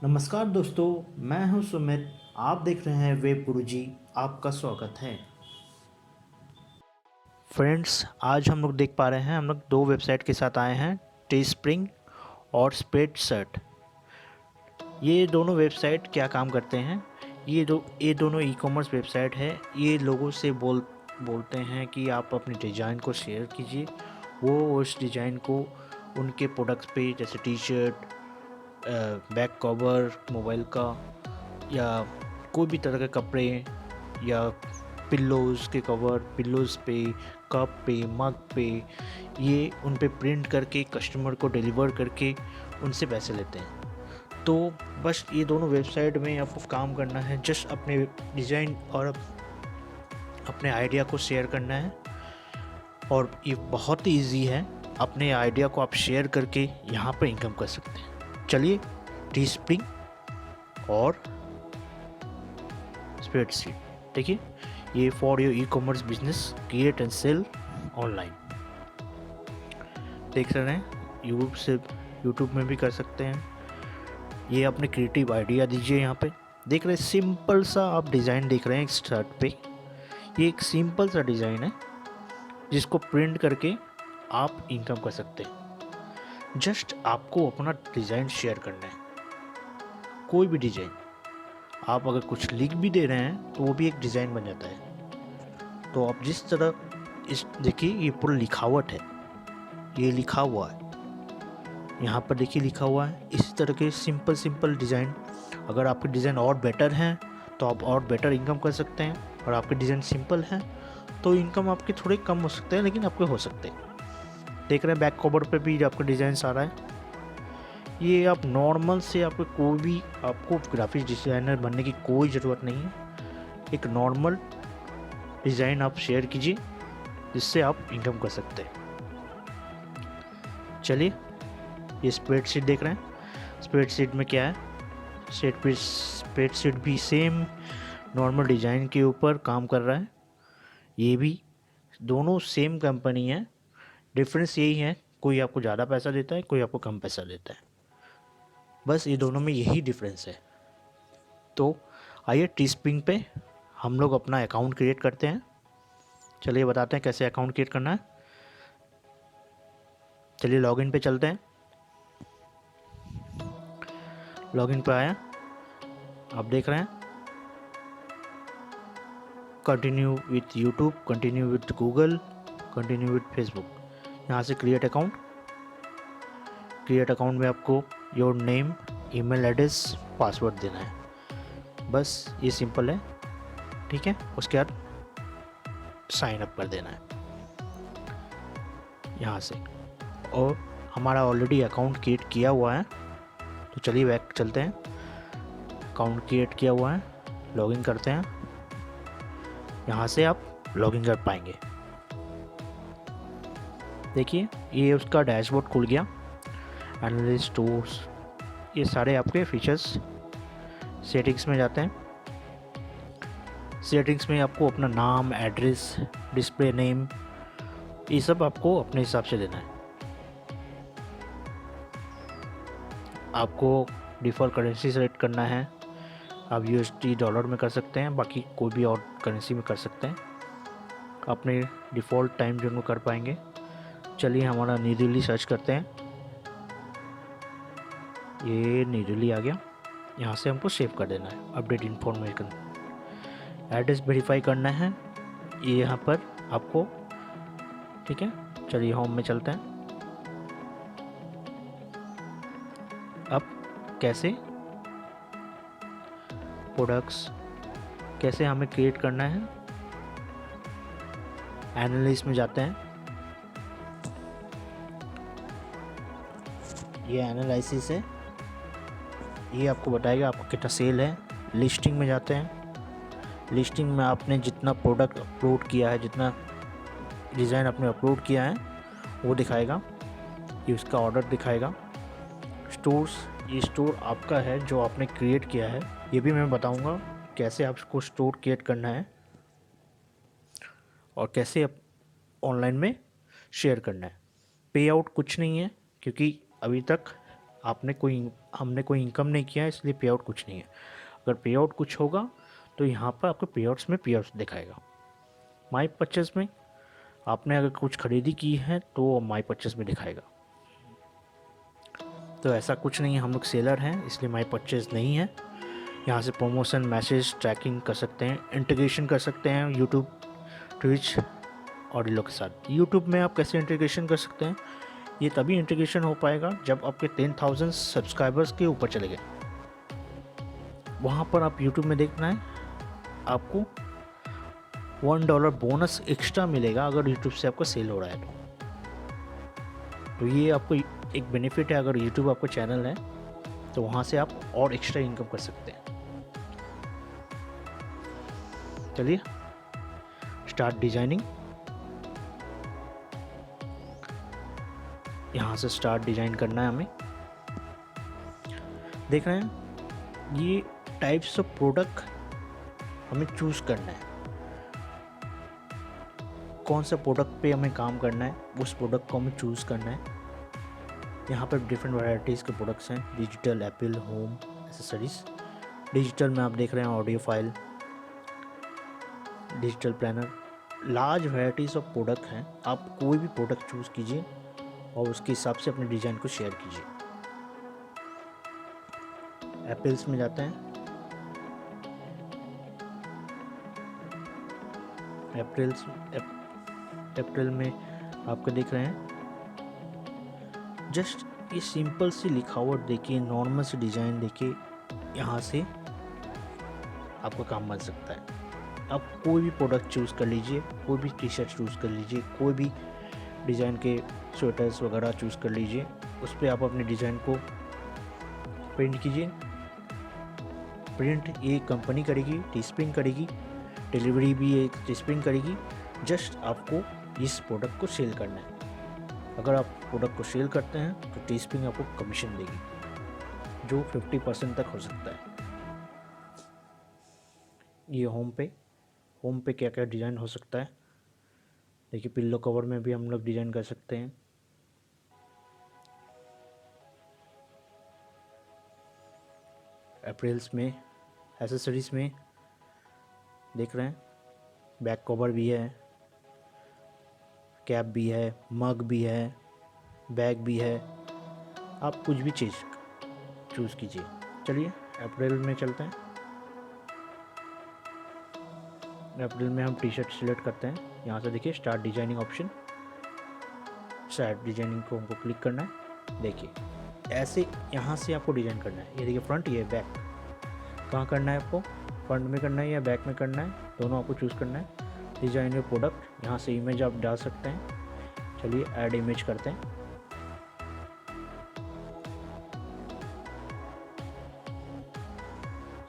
नमस्कार दोस्तों, मैं हूं सुमित। आप देख रहे हैं वेब गुरुजी। आपका स्वागत है। फ्रेंड्स, आज हम लोग देख पा रहे हैं, हम लोग दो वेबसाइट के साथ आए हैं, टीस्प्रिंग और स्प्रेडशीट। ये दोनों वेबसाइट क्या काम करते हैं? ये दोनों ई कॉमर्स वेबसाइट है। ये लोगों से बोलते हैं कि आप अपने डिज़ाइन को शेयर कीजिए। वो उस डिज़ाइन को उनके प्रोडक्ट्स पे, जैसे T shirt, back cover mobile का, या कोई भी तरह के कपड़े, या पिल्लोज़ के कवर, पिल्लोज़ पे, कप पे, मग पे, ये उन पे प्रिंट करके कस्टमर को डिलीवर करके उनसे पैसे लेते हैं। तो बस ये दोनों वेबसाइट में आपको काम करना है, जस्ट अपने डिज़ाइन और अपने आइडिया को शेयर करना है। और ये बहुत ही ईजी है। अपने आइडिया को आप शेयर करके यहाँ पर इनकम कर सकते हैं। चलिए, टीस्प्रिंग और स्प्रेडशीट देखिए। ये for your e commerce business, create and sell online. देख रहे हैं, यूट्यूब में भी कर सकते हैं। ये अपने क्रिएटिव आइडिया दीजिए। यहाँ पे देख रहे हैं, सिंपल सा आप डिज़ाइन देख रहे हैं इस शर्ट पे। ये एक सिंपल सा डिज़ाइन है जिसको प्रिंट करके आप इनकम कर सकते हैं। जस्ट आपको अपना डिज़ाइन शेयर करना है, कोई भी डिज़ाइन। आप अगर कुछ लिख भी दे रहे हैं तो वो भी एक डिज़ाइन बन जाता है। तो आप जिस तरह इस देखिए, ये पूरा लिखावट है, ये लिखा हुआ है यहाँ पर, देखिए लिखा हुआ है। इसी तरह के सिंपल सिंपल डिज़ाइन, अगर आपके डिज़ाइन और बेटर हैं तो आप और बेटर इनकम कर सकते हैं। और आपके डिज़ाइन सिंपल हैं तो इनकम आपके थोड़े कम हो सकते हैं, लेकिन आपके हो सकते हैं। देख रहे हैं, बैक कवर पे भी आपका डिज़ाइन आ रहा है। ये आप नॉर्मल से, आपको ग्राफिक्स डिज़ाइनर बनने की कोई ज़रूरत नहीं है। एक नॉर्मल डिज़ाइन आप शेयर कीजिए, जिससे आप इनकम कर सकते हैं। चलिए, ये स्प्रेडशीट देख रहे हैं। स्प्रेडशीट में क्या है? स्प्रेडशीट भी सेम नॉर्मल डिज़ाइन के ऊपर काम कर रहा है। ये भी दोनों सेम कंपनी है। डिफरेंस यही है, कोई आपको ज़्यादा पैसा देता है, कोई आपको कम पैसा देता है। बस ये दोनों में यही डिफरेंस है। तो आइए, टीस्प्रिंग पे हम लोग अपना अकाउंट क्रिएट करते हैं। चलिए बताते हैं कैसे अकाउंट क्रिएट करना है। चलिए लॉगिन पे चलते हैं। लॉगिन पे आया, आप देख रहे हैं, continue with YouTube, continue with Google, continue with Facebook. यहाँ से क्रिएट अकाउंट। क्रिएट अकाउंट में आपको your name, email address, password देना है। बस ये सिंपल है, ठीक है। उसके बाद साइन अप कर देना है यहाँ से। और हमारा ऑलरेडी अकाउंट क्रिएट किया हुआ है, तो चलिए बैक चलते हैं। अकाउंट क्रिएट किया हुआ है, लॉगिन करते हैं। यहाँ से आप लॉगिन कर पाएंगे। देखिए, ये उसका डैशबोर्ड खुल गया। एनालिस्ट टूल्स, ये सारे आपके फीचर्स। सेटिंग्स में जाते हैं। सेटिंग्स में आपको अपना नाम, एड्रेस, डिस्प्ले नेम, ये सब आपको अपने हिसाब से देना है। आपको डिफ़ॉल्ट करेंसी सेलेक्ट करना है। आप यूएसडी डॉलर में कर सकते हैं, बाकी कोई भी और करेंसी में कर सकते हैं। अपने डिफ़ॉल्ट टाइम जोन में कर पाएंगे। चलिए, हमारा न्यू दिल्ली सर्च करते हैं। ये न्यू दिल्ली आ गया। यहाँ से हमको सेव कर देना है, अपडेट इन्फॉर्मेशन। एड्रेस वेरीफाई करना है, ये यहाँ पर आपको, ठीक है। चलिए होम में चलते हैं। अब कैसे प्रोडक्ट्स, कैसे हमें क्रिएट करना है, एनालिस्ट में जाते हैं। ये एनालिसिस है, ये आपको बताएगा आपको कितना सेल है। लिस्टिंग में जाते हैं। लिस्टिंग में आपने जितना प्रोडक्ट अपलोड किया है, जितना डिज़ाइन आपने अपलोड किया है, वो दिखाएगा। ये उसका ऑर्डर दिखाएगा। स्टोर्स, ये स्टोर आपका है जो आपने क्रिएट किया है। ये भी मैं बताऊंगा कैसे आपको स्टोर क्रिएट करना है और कैसे आप ऑनलाइन में शेयर करना है। पे आउट कुछ नहीं है, क्योंकि अभी तक हमने कोई इनकम नहीं किया है, इसलिए पे आउट कुछ नहीं है। अगर पे आउट कुछ होगा तो यहाँ पर आपको पे आउट्स में पे आउट्स दिखाएगा। माई परचेज में आपने अगर कुछ खरीदी की है तो माई परचेज में दिखाएगा। तो ऐसा कुछ नहीं है, हम लोग सेलर हैं इसलिए माई परचेज नहीं है। यहाँ से प्रमोशन मैसेज ट्रैकिंग कर सकते हैं, इंटीग्रेशन कर सकते हैं यूट्यूब, ट्विच ऑडियो के साथ। यूट्यूब में आप कैसे इंटीग्रेशन कर सकते हैं, ये तभी इंटीग्रेशन हो पाएगा जब आपके 10,000 सब्सक्राइबर्स के ऊपर चले गए। वहाँ पर आप यूट्यूब में देखना है, आपको $1 बोनस एक्स्ट्रा मिलेगा अगर यूट्यूब से आपका सेल हो रहा है तो ये आपको एक बेनिफिट है। अगर यूट्यूब आपका चैनल है तो वहाँ से आप और एक्स्ट्रा इनकम कर सकते हैं। चलिए स्टार्ट डिजाइनिंग, यहाँ से स्टार्ट डिजाइन करना है हमें। देख रहे हैं ये टाइप्स ऑफ प्रोडक्ट हमें चूज़ करना है, कौन सा प्रोडक्ट पे हमें काम करना है उस प्रोडक्ट को हमें चूज़ करना है। यहाँ पर डिफरेंट वैरायटीज़ के प्रोडक्ट्स हैं, digital, apple, home, accessories. Digital में आप देख रहे हैं audio file, digital planner, large varieties of product हैं। आप कोई भी प्रोडक्ट चूज़ कीजिए और उसके हिसाब से अपने डिज़ाइन को शेयर कीजिए। एप्पल्स में जाते हैं, अप्रैल में आपको देख रहे हैं जस्ट ये सिंपल सी लिखावट देखिए, नॉर्मल सी डिज़ाइन देखिए, यहाँ से आपका काम बन सकता है। आप कोई भी प्रोडक्ट चूज़ कर लीजिए, कोई भी टी शर्ट चूज़ कर लीजिए, कोई भी डिज़ाइन के स्वेटर्स वगैरह चूज़ कर लीजिए, उस पर आप अपने डिज़ाइन को प्रिंट कीजिए। प्रिंट ये कंपनी करेगी, टीस्प्रिंग करेगी, डिलीवरी भी एक टीस्प्रिंग करेगी। जस्ट आपको इस प्रोडक्ट को सेल करना है। अगर आप प्रोडक्ट को सेल करते हैं तो टीस्प्रिंग आपको कमीशन देगी जो 50% तक हो सकता है। ये होम पे क्या क्या डिज़ाइन हो सकता है देखिए, पिल्लो कवर में भी हम लोग डिज़ाइन कर सकते हैं। अप्रैल्स में एसेसरीज में देख रहे हैं बैक कवर भी है, कैप भी है, मग भी है, बैग भी है, आप कुछ भी चीज़ चूज़ कीजिए। चलिए अप्रैल में चलते हैं। अप्रैल में हम टी शर्ट सिलेक्ट करते हैं, यहाँ से देखिए start designing option, start designing को हमको क्लिक करना है। देखिए ऐसे यहाँ से आपको डिज़ाइन करना है। ये देखिए फ्रंट, ये बैक, कहाँ करना है आपको, फ्रंट में करना है या बैक में करना है, दोनों आपको चूज़ करना है। डिज़ाइन में प्रोडक्ट, यहाँ से इमेज आप डाल सकते हैं। चलिए ऐड इमेज करते हैं।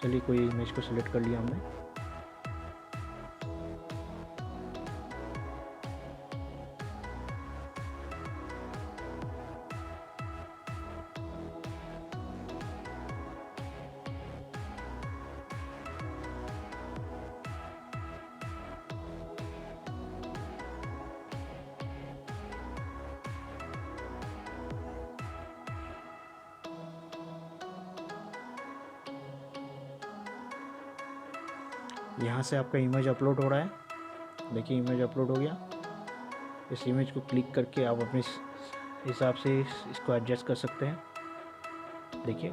चलिए कोई इमेज को सिलेक्ट कर लिया हमने। यहाँ से आपका इमेज अपलोड हो रहा है। देखिए इमेज अपलोड हो गया। इस इमेज को क्लिक करके आप अपने हिसाब से इसको एडजस्ट कर सकते हैं। देखिए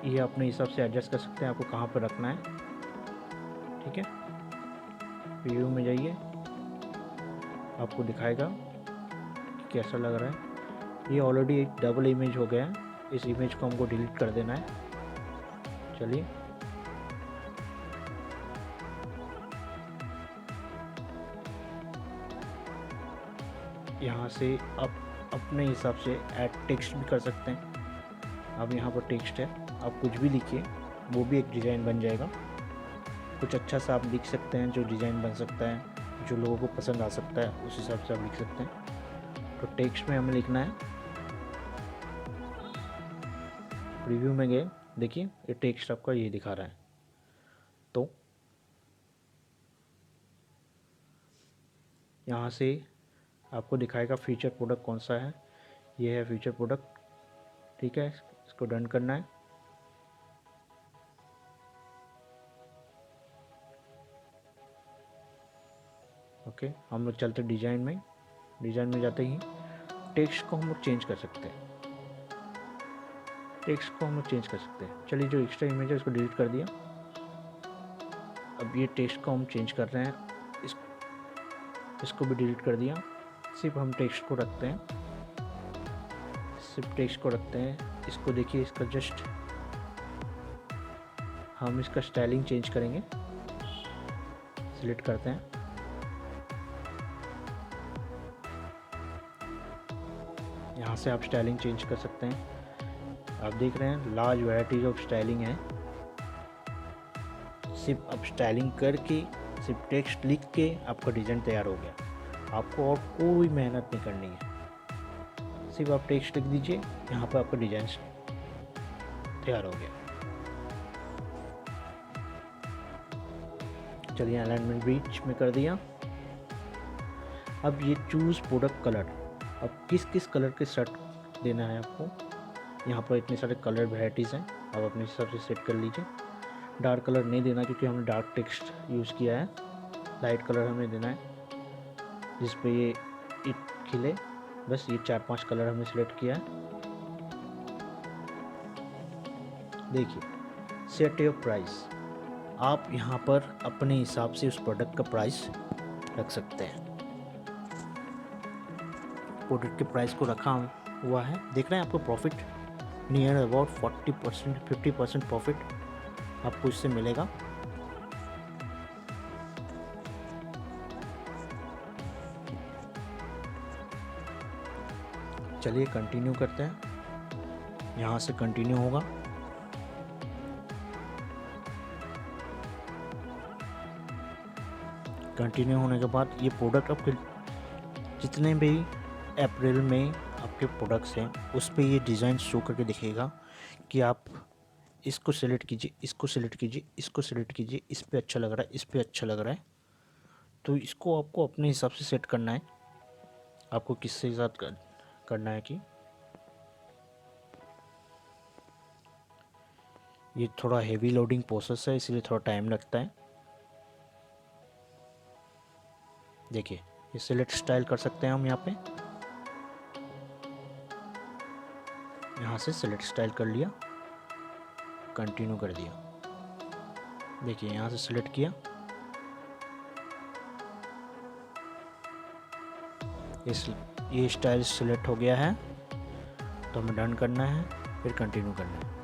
ये अपने हिसाब से एडजस्ट कर सकते हैं, आपको कहाँ पर रखना है। ठीक है, व्यू में जाइए, आपको दिखाएगा कि कैसा लग रहा है। ये ऑलरेडी एक डबल इमेज हो गया है, इस इमेज को हमको डिलीट कर देना है। चलिए यहाँ से आप अपने हिसाब से ऐड टेक्स्ट भी कर सकते हैं। अब यहाँ पर टेक्स्ट है, आप कुछ भी लिखिए, वो भी एक डिज़ाइन बन जाएगा। कुछ अच्छा सा आप लिख सकते हैं जो डिज़ाइन बन सकता है, जो लोगों को पसंद आ सकता है, उस हिसाब से आप लिख सकते हैं। तो टेक्स्ट में हमें लिखना है। रिव्यू में गए, देखिए ये टेक्स्ट आपका ये दिखा रहा है। तो यहाँ से आपको दिखाएगा फीचर प्रोडक्ट कौन सा है। ये है फीचर प्रोडक्ट, ठीक है, इसको डन करना है। ओके, हम लोग चलते डिज़ाइन में। डिज़ाइन में जाते ही टेक्स्ट को हम लोग चेंज कर सकते हैं। चलिए, जो एक्स्ट्रा इमेज है उसको डिलीट कर दिया। अब ये टेक्स्ट को हम चेंज कर रहे हैं, इसको भी डिलीट कर दिया। सिर्फ हम टेक्स्ट को रखते हैं, इसको देखिए, इसका जस्ट हम इसका स्टाइलिंग चेंज करेंगे। सिलेक्ट करते हैं, यहाँ से आप स्टाइलिंग चेंज कर सकते हैं। आप देख रहे हैं लार्ज वैरायटीज ऑफ स्टाइलिंग है। सिर्फ आप स्टाइलिंग करके, सिर्फ टेक्स्ट लिख के आपका डिज़ाइन तैयार हो गया। आपको और कोई मेहनत नहीं करनी है, सिर्फ आप टेक्स्ट लिख दीजिए, यहाँ पर आपका डिज़ाइन तैयार हो गया। चलिए, अलाइनमेंट बीच में कर दिया। अब ये चूज़ प्रोडक्ट कलर, अब किस किस कलर के शर्ट देना है आपको। यहाँ पर इतने सारे कलर वैराइटीज़ हैं, आप अपने हिसाब से सेट कर लीजिए। डार्क कलर नहीं देना क्योंकि हमने डार्क टेक्स्ट यूज़ किया है। लाइट कलर हमें देना है जिस पे ये खिले। बस ये 4-5 कलर हमने सेलेक्ट किया है। देखिए, सेट योर प्राइस, आप यहाँ पर अपने हिसाब से उस प्रोडक्ट का प्राइस रख सकते हैं। प्रोडक्ट के प्राइस को रखा हुआ है। देख रहे हैं आपको प्रॉफिट नियर अबाउट 40% 50% प्रॉफिट आपको इससे मिलेगा। चलिए कंटिन्यू करते हैं, यहाँ से कंटिन्यू होगा। कंटिन्यू होने के बाद ये प्रोडक्ट आपके जितने भी अप्रैल में आपके प्रोडक्ट्स हैं उस पे ये डिज़ाइन शो करके दिखेगा कि आप इसको सेलेक्ट कीजिए, इसको सेलेक्ट कीजिए, इसको सेलेक्ट कीजिए, इस पे अच्छा लग रहा है, इस पे अच्छा लग रहा है। तो इसको आपको अपने हिसाब से सेट करना है, आपको किसके साथ करना है कि ये थोड़ा हेवी लोडिंग प्रोसेस है, इसलिए थोड़ा टाइम लगता है। देखिए, ये सिलेक्ट स्टाइल कर सकते हैं हम यहाँ पे, यहाँ से सिलेक्ट स्टाइल कर लिया, कंटिन्यू कर दिया। देखिए, यहाँ से सिलेक्ट किया, ये स्टाइल सिलेक्ट हो गया है। तो हमें डन करना है, फिर कंटिन्यू करना है।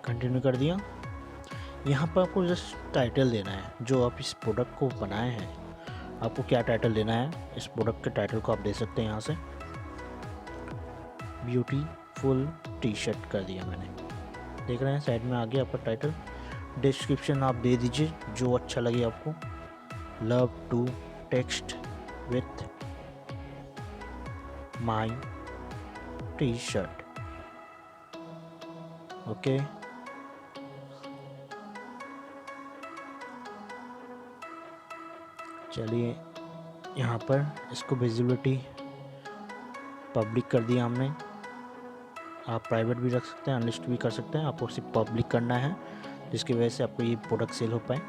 कंटिन्यू कर दिया। यहाँ पर आपको जस्ट टाइटल देना है, जो आप इस प्रोडक्ट को बनाए हैं आपको क्या टाइटल देना है। इस प्रोडक्ट के टाइटल को आप दे सकते हैं यहाँ से। ब्यूटीफुल टी शर्ट कर दिया मैंने, देख रहे हैं साइड में आ गया आपका टाइटल। डिस्क्रिप्शन आप दे दीजिए जो अच्छा लगे आपको। Love to text with my T shirt. Okay, चलिए यहाँ पर इसको विजिबिलिटी पब्लिक कर दिया हमने। आप प्राइवेट भी रख सकते हैं, अनलिस्ट भी कर सकते हैं, आपको सिर्फ पब्लिक करना है जिसकी वजह से आपको ये प्रोडक्ट सेल हो पाए।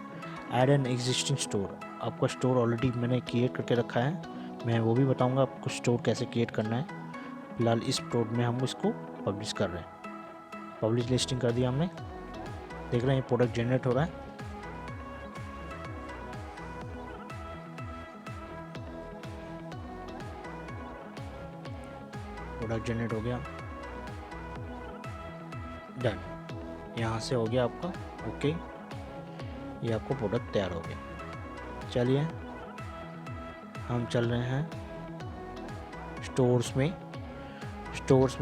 ऐड एन एग्जिस्टिंग स्टोर, आपका स्टोर ऑलरेडी मैंने क्रिएट करके रखा है, मैं वो भी बताऊंगा आपको स्टोर कैसे क्रिएट करना है। फिलहाल इस स्टोर में हम इसको पब्लिश कर रहे हैं। पब्लिश लिस्टिंग कर दिया हमने, देख रहे हैं ये प्रोडक्ट जनरेट हो रहा है। प्रोडक्ट जनरेट हो गया, डन। यहाँ से हो गया आपका ओके, ये आपको प्रोडक्ट तैयार हो गया। चलिए हम चल रहे हैं स्टोर्स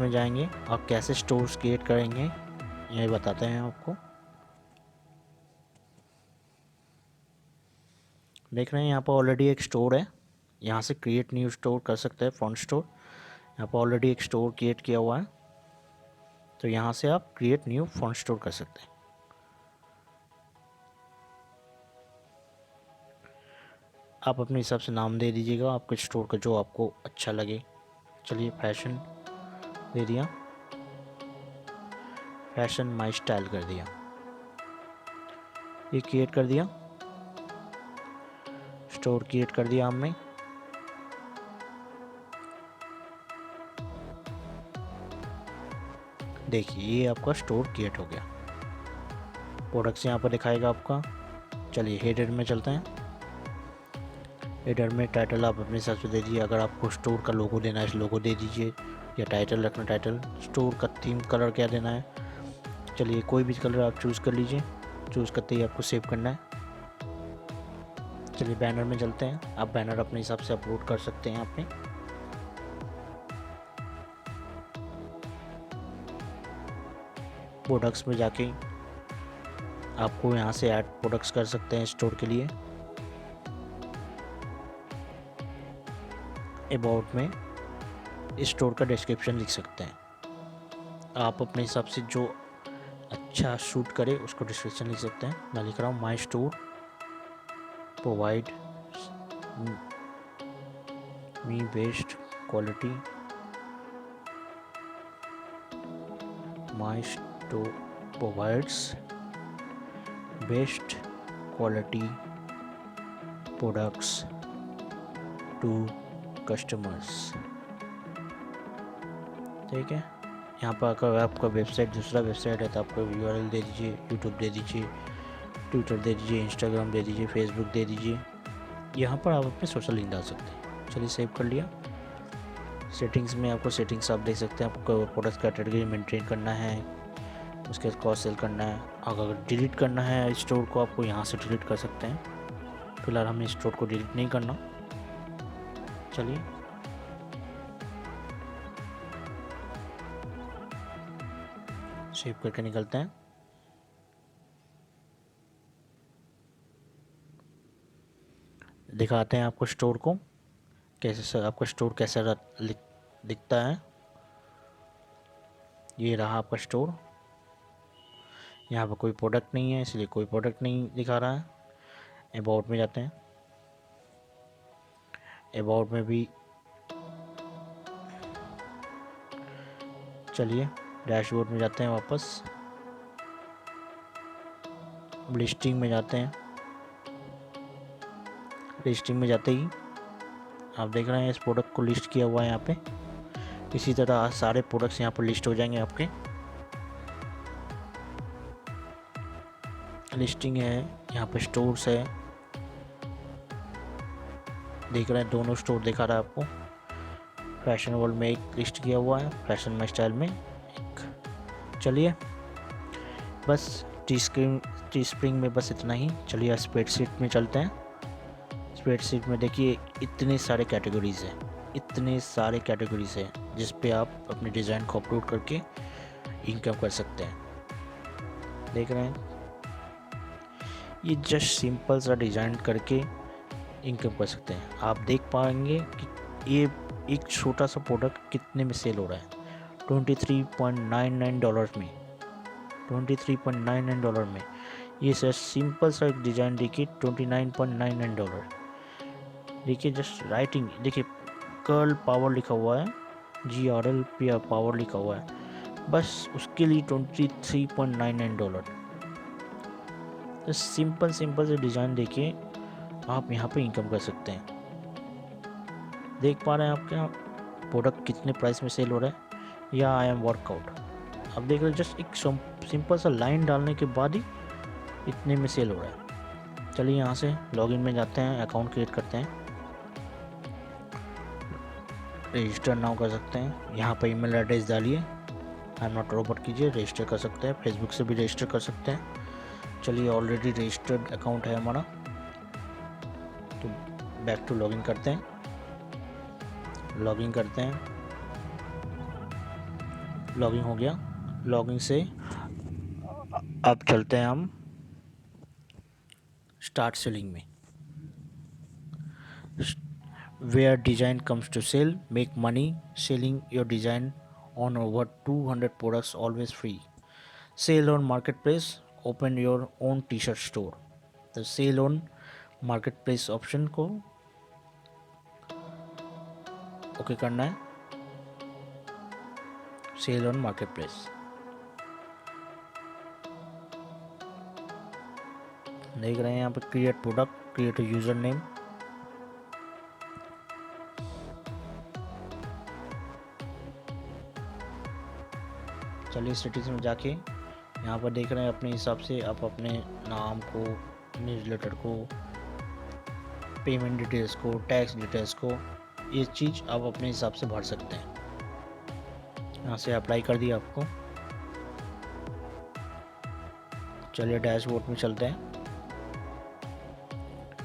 में जाएंगे। आप कैसे स्टोर्स क्रिएट करेंगे ये बताते हैं आपको। देख रहे हैं यहाँ पर ऑलरेडी एक स्टोर है, यहाँ से क्रिएट न्यू स्टोर कर सकते हैं, फॉन्ट स्टोर। यहाँ पर ऑलरेडी एक स्टोर क्रिएट किया हुआ है, तो यहाँ से आप क्रिएट न्यू फॉन्ट स्टोर कर सकते हैं। आप अपने हिसाब से नाम दे दीजिएगा आपके स्टोर का जो आपको अच्छा लगे। चलिए फैशन दे दिया, फैशन माई स्टाइल कर दिया, ये क्रिएट कर दिया, स्टोर क्रिएट कर दिया हमने। देखिए ये आपका स्टोर क्रिएट हो गया, प्रोडक्ट्स यहाँ पर दिखाएगा आपका। चलिए हेडर में चलते हैं। हेडर में टाइटल आप अपने हिसाब से दे दीजिए, अगर आपको स्टोर का लोगो देना है लोगो दे दीजिए, या टाइटल रखना टाइटल। स्टोर का थीम कलर क्या देना है, चलिए कोई भी कलर आप चूज़ कर लीजिए, चूज़ करते ही आपको सेव करना है। चलिए बैनर में चलते हैं, आप बैनर अपने हिसाब से अपलोड कर सकते हैं। आपने प्रोडक्ट्स में जाके आपको यहाँ से ऐड प्रोडक्ट्स कर सकते हैं स्टोर के लिए। अबाउट में स्टोर का डिस्क्रिप्शन लिख सकते हैं, आप अपने हिसाब से जो अच्छा शूट करे उसको डिस्क्रिप्शन लिख सकते हैं। मैं लिख रहा हूँ my store provide me best quality, my store provides best quality products to customers. ठीक है, यहाँ पर अगर आपका वेबसाइट दूसरा वेबसाइट है तो आपको URL दे दीजिए, यूट्यूब दे दीजिए, ट्विटर दे दीजिए, इंस्टाग्राम दे दीजिए, फेसबुक दे दीजिए। यहाँ पर आप अपने सोशल लिंक डाल सकते हैं। चलिए सेव कर लिया। सेटिंग्स में आपको सेटिंग्स आप देख सकते हैं, आपको प्रोडक्ट कैटेगरी मेंटेन करना है, उसके बाद कॉस्ट सेल करना है। अगर डिलीट करना है स्टोर को आपको यहाँ से डिलीट कर सकते हैं। फिलहाल हमें स्टोर को डिलीट नहीं करना। चलिए सेव करके निकलते हैं। दिखाते हैं आपको स्टोर को कैसे, आपका स्टोर कैसा दिखता है। ये रहा आपका स्टोर, यहाँ पर कोई प्रोडक्ट नहीं है इसलिए कोई प्रोडक्ट नहीं दिखा रहा है। अबाउट में जाते हैं, अबाउट में भी चलिए डैशबोर्ड में जाते हैं वापस, लिस्टिंग में जाते हैं। लिस्टिंग में जाते ही आप देख रहे हैं इस प्रोडक्ट को लिस्ट किया हुआ है यहाँ पे। इसी तरह सारे प्रोडक्ट्स यहाँ पर लिस्ट हो जाएंगे आपके। लिस्टिंग है, यहाँ पे स्टोर्स है, देख रहे हैं दोनों स्टोर दिखा रहा है आपको। फैशन वर्ल्ड में एक लिस्ट किया हुआ है, फैशन माई स्टाइल में एक। चलिए बस टी स्प्रिंग में बस इतना ही। चलिए स्प्रेडशीट में चलते हैं। स्प्रेडशीट में देखिए इतने सारे कैटेगरीज हैं, इतने सारे कैटेगरीज हैं जिस पे आप अपने डिज़ाइन को अपलोड करके इनकम कर सकते हैं। देख रहे हैं ये जस्ट सिंपल सा डिज़ाइन करके इनकम कर सकते हैं। आप देख पाएंगे कि ये एक छोटा सा प्रोडक्ट कितने में सेल हो रहा है, $23.99 में, $23.99 में। ये सर सिंपल सा एक डिज़ाइन देखिए $29.99। देखिए जस्ट राइटिंग देखिए, कर्ल पावर लिखा हुआ है, GRL पावर लिखा हुआ है, बस उसके लिए $23.99। तो सिंपल से डिज़ाइन देखिए आप यहाँ पे इनकम कर सकते हैं। देख पा रहे हैं आपके यहाँ प्रोडक्ट कितने प्राइस में सेल हो रहा है, या आई एम वर्कआउट। अब देख रहे हैं जस्ट एक सिंपल सा लाइन डालने के बाद ही इतने में सेल हो रहा है। चलिए यहाँ से लॉगिन में जाते हैं, अकाउंट क्रिएट करते हैं, रजिस्टर नाउ कर सकते हैं। यहाँ पर ईमेल एड्रेस डालिए, आई एम नॉट रोबोट कीजिए, रजिस्टर कर सकते हैं। फेसबुक से भी रजिस्टर कर सकते हैं। चलिए ऑलरेडी रजिस्टर्ड अकाउंट है हमारा, तो बैक टू लॉगिन करते हैं। लॉगिन करते हैं, लॉगिन हो गया। लॉगिन से अब चलते हैं हम स्टार्ट सेलिंग में। Where design comes to sell, make money selling your design on over 200 products, always free. Sale on marketplace, open your own t-shirt store। तो sell on marketplace option को okay करना है, cell on market place. देख रहे हैं यहाँ पे create product, create user name. चलिए सेटिंग्स में जाके यहाँ पर देख रहे हैं अपने हिसाब से आप अपने नाम को, न्यूज़लेटर को, पेमेंट डिटेल्स को, टैक्स डिटेल्स को, ये चीज़ आप अपने हिसाब से भर सकते हैं। यहाँ से अप्लाई कर दिया आपको। चलिए डैशबोर्ड में चलते हैं।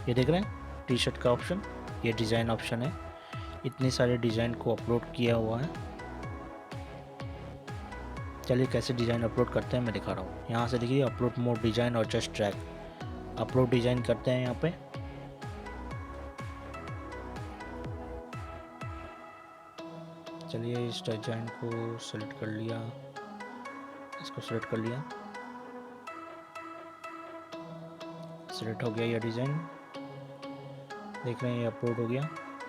ये देख रहे हैं टी शर्ट का ऑप्शन, ये डिज़ाइन ऑप्शन है। इतने सारे डिज़ाइन को अपलोड किया हुआ है। चलिए कैसे डिज़ाइन अपलोड करते हैं मैं दिखा रहा हूँ। यहाँ से देखिए अपलोड मोर डिज़ाइन और जस्ट ट्रैक, अपलोड डिज़ाइन करते हैं यहाँ पे। चलिए इस डिज़ाइन को सेलेक्ट कर लिया, इसको सेलेक्ट कर लिया, सेलेक्ट हो गया ये डिज़ाइन। देख रहे हैं ये अपलोड हो गया।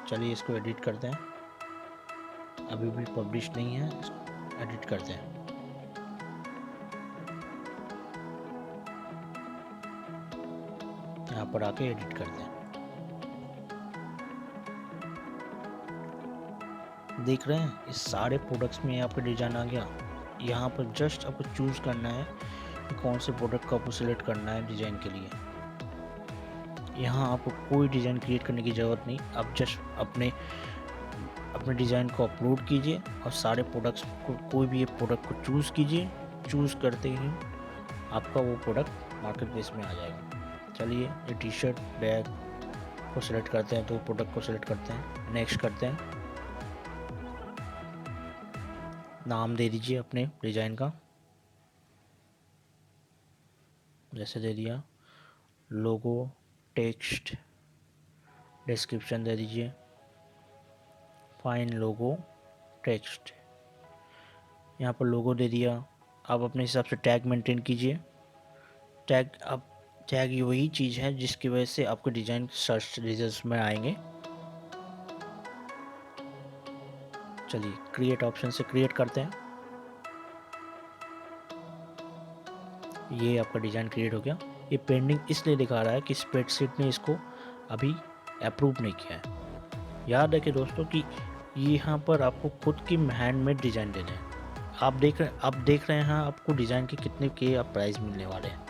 चलिए इसको एडिट करते हैं, अभी भी पब्लिश नहीं है, इसको एडिट करते हैं। यहाँ पर आके एडिट करते हैं। देख रहे हैं इस सारे प्रोडक्ट्स में आपका डिज़ाइन आ गया। यहाँ पर जस्ट आपको चूज़ करना है कि कौन से प्रोडक्ट को आपको सिलेक्ट करना है डिज़ाइन के लिए। यहाँ आपको कोई डिज़ाइन क्रिएट करने की ज़रूरत नहीं, आप जस्ट अपने डिज़ाइन को अपलोड कीजिए और सारे प्रोडक्ट्स को, कोई भी एक प्रोडक्ट को चूज़ कीजिए। चूज़ करते ही आपका वो प्रोडक्ट मार्केट प्लेस में आ जाएगा। चलिए ये टी शर्ट बैग को सिलेक्ट करते हैं, तो प्रोडक्ट को सिलेक्ट करते हैं, नेक्स्ट करते हैं। नाम दे दीजिए अपने डिज़ाइन का, जैसे दे दिया लोगो, टेक्स्ट, डिस्क्रिप्शन दे दीजिए, फाइन लोगो, टेक्स्ट। यहाँ पर लोगो दे दिया। आप अपने हिसाब से टैग मेंटेन कीजिए। टैग ये वही चीज़ है जिसकी वजह से आपके डिज़ाइन सर्च रिजल्ट्स में आएंगे। चलिए क्रिएट ऑप्शन से क्रिएट करते हैं। ये आपका डिज़ाइन क्रिएट हो गया। ये पेंडिंग इसलिए दिखा रहा है कि स्प्रेडशीट ने इसको अभी अप्रूव नहीं किया है। याद रखिए दोस्तों कि यहाँ पर आपको खुद की हैंडमेड डिज़ाइन देने हैं। आप देख रहे हैं आपको डिज़ाइन के कितने के आप प्राइस मिलने वाले हैं।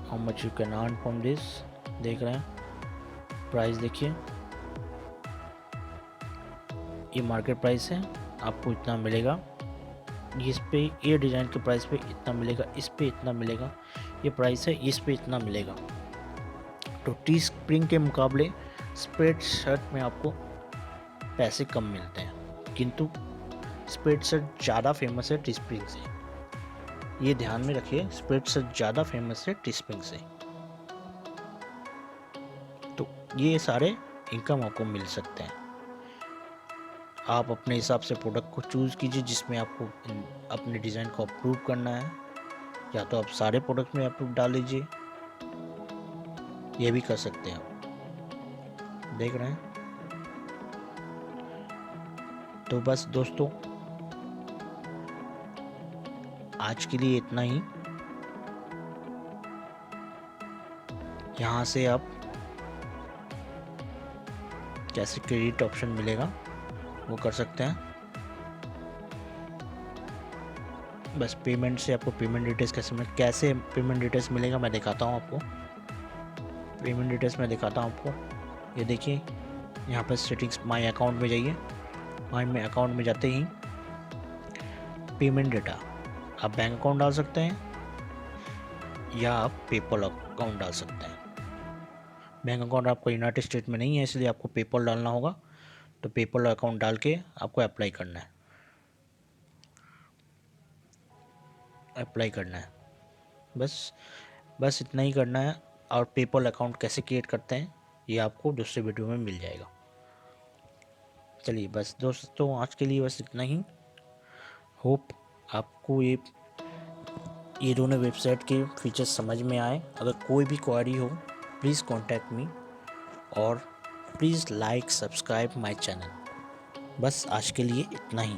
How much you can earn from this, देख रहे हैं प्राइस। देखिए ये मार्केट प्राइस है, आपको इतना मिलेगा। इस पे ये डिज़ाइन के प्राइस पे इतना मिलेगा, इस पे इतना मिलेगा। ये प्राइस है, इस पे इतना मिलेगा। तो टी स्प्रिंग के मुकाबले स्प्रेड शर्ट में आपको पैसे कम मिलते हैं, किंतु स्प्रेड शर्ट ज़्यादा फेमस है टी स्प्रिंग से। ये ध्यान में रखिए, स्प्रेड शर्ट ज़्यादा फेमस है टी स्प्रिंग से। तो ये सारे इनकम आपको मिल सकते हैं। आप अपने हिसाब से प्रोडक्ट को चूज़ कीजिए जिसमें आपको अपने डिज़ाइन को अप्रूव करना है, या तो आप सारे प्रोडक्ट में अप्रूव डाल लीजिए, ये भी कर सकते हैं आप। देख रहे हैं। तो बस दोस्तों आज के लिए इतना ही। यहाँ से आप कैसे क्रेडिट ऑप्शन मिलेगा वो कर सकते हैं। बस पेमेंट से आपको पेमेंट डिटेल्स कैसे पेमेंट डिटेल्स मिलेगा मैं दिखाता हूँ आपको। पेमेंट डिटेल्स मैं दिखाता हूँ आपको। ये देखिए यहाँ पर सेटिंग्स माई अकाउंट में जाइए। माई अकाउंट में जाते ही पेमेंट डेटा, आप बैंक अकाउंट डाल सकते हैं या आप पेपल अकाउंट डाल सकते हैं। बैंक अकाउंट आपको यूनाइटेड स्टेट में नहीं है, इसलिए आपको पेपल डालना होगा। तो पेपल अकाउंट डाल के आपको अप्लाई करना है, बस इतना ही करना है। और पेपल अकाउंट कैसे क्रिएट करते हैं ये आपको दूसरे वीडियो में मिल जाएगा। चलिए बस दोस्तों आज के लिए बस इतना ही। होप आपको ये ये दोनों वेबसाइट के फीचर्स समझ में आए। अगर कोई भी क्वेरी हो प्लीज़ कॉन्टैक्ट मी, और please like subscribe my channel. बस आज के लिए इतना ही।